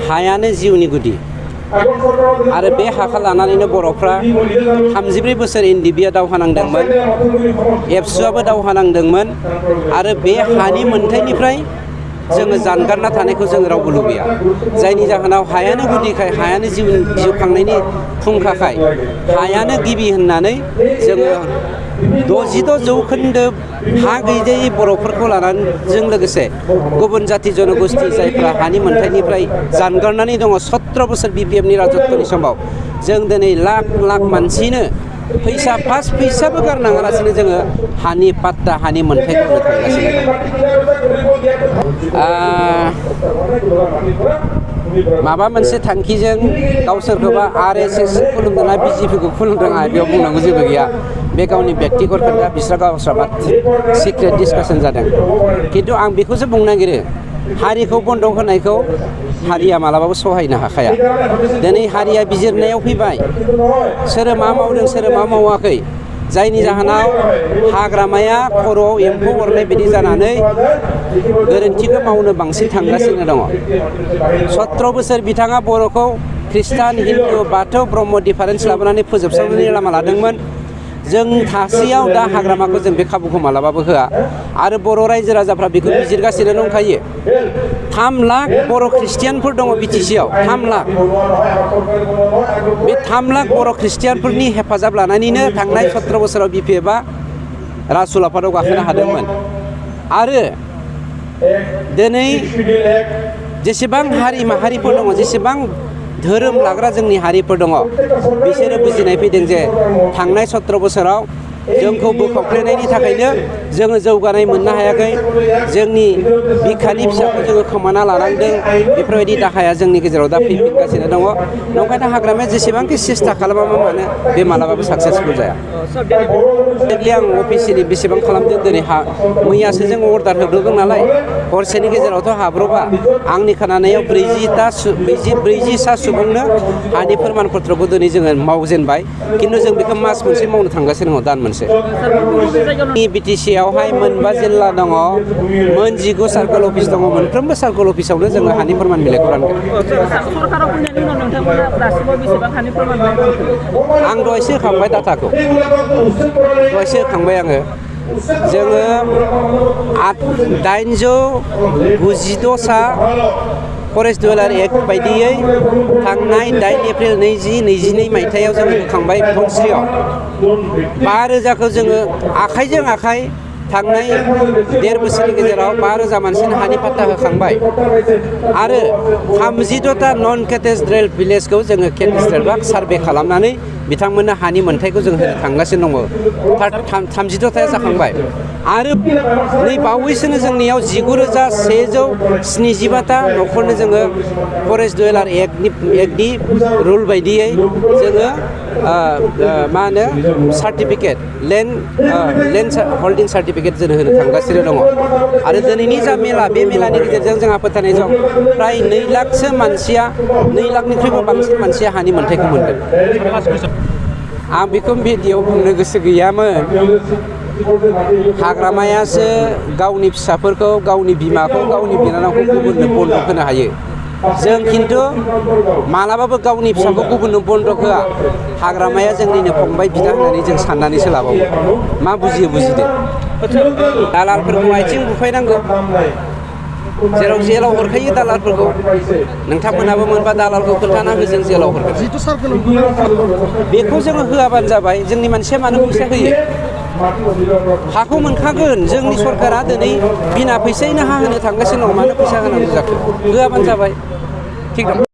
हायानो जिउनि गुदि आरो बे हाखौ लानानैनो बर'फ्रा 34 बोसोर इन्दिबिया दावहा नांदोंमोन, एबसुआबो दावहा नांदोंमोन आरो बे हानि मोन्थायनिफ्राय जोङो जानगारना थानायखौ जों रावबो लुबैया। जायनि जाहोनाव हायानो गुदिखाय, हायानो जिउ खांनायनि फुंखाखाय, हायानो गिबि होननानै जोङो 66% हा गैजायै बर'फोरखौ लानानैजों लोगोसे गुबुन जाति जनगोष्ठी जायफ्रा हानि मोन्थायनिफ्राय जानगारनानै दङ 17 बोसोर BPFनि राजत्वनि समाव जों दिनै लाख लाख मानसिनो फार्स्ट फैसाबो गारनाङालासिनो जोङो हानि पाट्टा, हानि मोन्थायखौ होनो थांगासिनो दं। माबा मोनसे थांखिजों गावसोरखौबा RSS खुलुमदोंना BJPखौ खुलुमदों आं बेयाव बुंनांगौ जेबो गैया। बे गावनि बेक्तिगत खोथा, बिस्रा गावस्रा सिक्रेट डिसकासन जादों। खिन्थु आं बेखौसो बुंनो नागिरो, हारिखौ बन्दक होनायखौ हारिया मालाबाबो सहायनो हाखाया। दिनै हारिया बिजिरनायाव फैबाय, सोर मा मावदों सोर मा मावाखै, जायनि जाहोनाव हाग्रामाया खर'आव एम्फौ अरनाय बायदि जानानै गोरोन्थिखौ मावनो बांसिन थांगासिनो दङ। 17 बोसोर बिथाङा बर'खौ ख्रिस्टान, हिन्दु, बाथौ, ब्रह्म डिफारेन्स लाबोनानै फोजोबस्रांनायनि लामा लादोंमोन। जों थासेयाव दा हाग्रामाखौ जों बे खाबुखौ मालाबाबो होआ आरो बर' रायजो राजाफ्रा बेखौ बिजिरगासिनो दंखायो। 3 लाख बर' ख्रिस्टियानफोर दङ BTCआव, 3 लाख। बे 3 लाख बर' ख्रिस्टियानफोरनि हेफाजाब लानानैनो थांनाय 17 बोसोराव BPFआ राजउलाफादाव गाखोनो हादोंमोन। आरो दिनै जेसेबां हारि माहारिफोर दङ, जेसेबां धोरोम लाग्रा जोंनि हारिफोर दङ, बिसोरो बुजिनाय फैदों जे थांनाय 17 बोसोराव जोंखौ बोखावफ्लेनायनि थाखायनो जोङो जौगानाय मोननो हायाखै, जोंनि बिखानि फिसाखौ जोङो खोमाना लानांदों। बेफोरबायदि दाहाया जोंनि गेजेराव दा फैफिनगासिनो दङ। नंखायनो हाग्रामाया जेसेबांखि सेस्था खालामा मानो बे मालाबाबो साक्सेसफुल जाया। आं अफिसियेलि बेसेबां खालामदों, दिनै मैयासो जों अर्डार होग्रोदों नालाय, हरसेनि गेजेरावथ' हाब्रबा। आंनि खोनानायाव 40सा सुबुंनो हानि फोरमान पत्रखौ दिनै जोङो मावजेनबाय, खिन्थु जों बेखौ मास मोनसे मावनो थांगासिनो दङ, दान मोनसे। BTCआवहाय 9 जिल्ला दङ, 19 सार्कोल अफिस दङ। मोनफ्रोमबो सार्कोल अफिसावनो जोङो हानि फोरमान बिलाइखौ रानगोन। आं दहायसो होखांबाय डाटाखौ, दहायसो होखांबाय आङो। जोङो 892 फरेस्ट डुवेलार एक्ट बायदियै थांनाय 8 एप्रिल 2022 मायथाइयाव जोङो होखांबाय धनस्रियाव। 5000खौ जोङो आखाइजों आखाइ थांनाय 1.5 बोसोरनि गेजेराव 5000 मानसिनो हानि पाट्टा होखांबाय आरो 32टा नन केटेस्ट्रेल भिलेजखौ जोङो केटेस्ट्रेल बा सार्भे खालामनानै बिथांमोननो हानि मोन्थायखौ जों होनो थांगासिनो दङ। 32टाया जाखांबाय आरो नै बावैसोनो जोंनियाव 19,175टा न'खरनो जोङो फरेस्ट डुवेलार एक्टनि रुल बायदियै जोङो मा होनो सार्टिफिकेट लेन्ड हल्डिं सार्टिफिकेट जों होनो थांगासिनो दङ। आरो दिनैनि जा मेला, बे मेलानि गेजेरजों जोंहा फोथायनाय दं फ्राय 2 लाखसो मानसिया, 2 लाखनिख्रुइबो बांसिन मानसिया हानि मोन्थायखौ मोनगोन। आं बेखौ भिडिअ'आव बुंनो गोसो गैयामोन। हाग्रामायासो गावनि फिसाफोरखौ, गावनि बिमाखौ, गावनि बिनानावखौ गुबुननो बन्दक होनो हायो। जों खिन्थु मालाबाबो गावनि फिसाखौ गुबुननो बन्दक होआ। हाग्रामाया जोंनिनो फंबाय बिदा होननानै जों साननानैसो लाबावो। मा बुजियो बुजिदो। दालालफोरखौ आथिं बुफायनांगौ, जेराव जेलाव हरखायो दालालफोरखौ। नोंथांमोनाबो मोनबा दालालखौ खोन्थाना हो, जों जेलाव हरगोन। बेखौ जोङो होआबानो जाबाय। जोंनि मानसिया मानो फैसा होयो? हाखौ मोनखागोन। जोंनि सरकारा दिनै बिना फैसायैनो हा होनो थांगासिनो दं। मानो फैसा होनांगौ जाखो? होआबानो जाबाय। थिग दं।